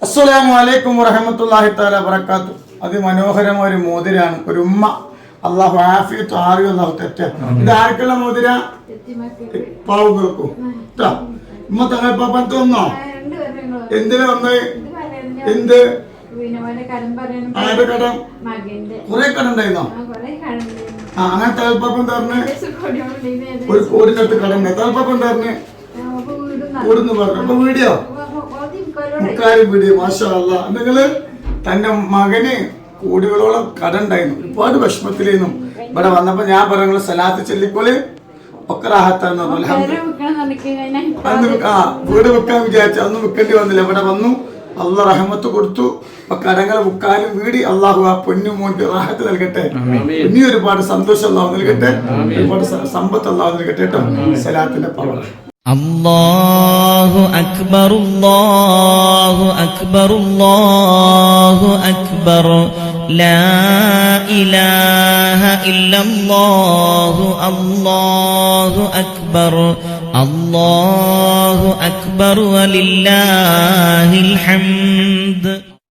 അസ്സലാമു അലൈക്കും വറഹ്മത്തുള്ളാഹി തആല വബറകാതുഹു. അതിമനോഹരമായ ഒരു മോതിരാണ്. ഒരു ഉമ്മ അള്ളാഹു ആഫിയത്ത് ആറിയോ അള്ളാഹു തെറ്റ. ഇത് ആർക്കുള്ള മോതിര? പാവങ്ങൾക്കും. ഉമ്മ തങ്ങൾപ്പാപ്പൻ തോന്നോ? എന്തിനാ വന്നേ? എന്ത് ആരുടെ കടം? കുറെ കടം ഉണ്ടായിരുന്നോ? അങ്ങനെ തകൽപ്പാപ്പൻ തരണേ. ഒരു കോടിനടുത്ത് കടം. തകൽപ്പാപ്പൻ തരണേ കൂടുന്ന് പറഞ്ഞു. അപ്പൊ വീഡിയോ മുക്കാലും വീഡിയോ മാഷാ അല്ലാ. നിങ്ങള് തന്റെ മകന് കോടികളോളം കട ഉണ്ടായിരുന്നു, ഒരുപാട് വിഷമത്തിലേന്നു. ഇവിടെ വന്നപ്പോ ഞാൻ പറഞ്ഞു സലാത്ത് ചൊല്ലിക്കോള് ഒക്കെ റാഹത്താന്ന് പറഞ്ഞു. വീട് വെക്കാൻ വിചാരിച്ചു, അതൊന്നും വെക്കേണ്ടി വന്നില്ല. ഇവിടെ വന്നു, അള്ളാഹ് റഹ്മത്ത് കൊടുത്തു. അപ്പൊ കടങ്ങൾ മുക്കാലും വീടി അള്ളാഹു ആ പൊന്നു മോന്റെ റാഹത്ത് നൽകട്ടെ. ഇനി ഒരുപാട് സന്തോഷം അള്ളാഹു നൽകട്ടെ, ഒരുപാട് സമ്പത്ത് അള്ളാഹു നൽകട്ടെ കേട്ടോ. സലാത്തിന്റെ പവർ. അല്ലാഹു അക്ബർ അല്ലാഹു അക്ബർ അല്ലാഹു അക്ബർ ലാ ഇലാഹ ഇല്ലല്ലാഹു അല്ലാഹു അക്ബർ അല്ലാഹു അക്ബർ വലില്ലാഹിൽ ഹംദ്.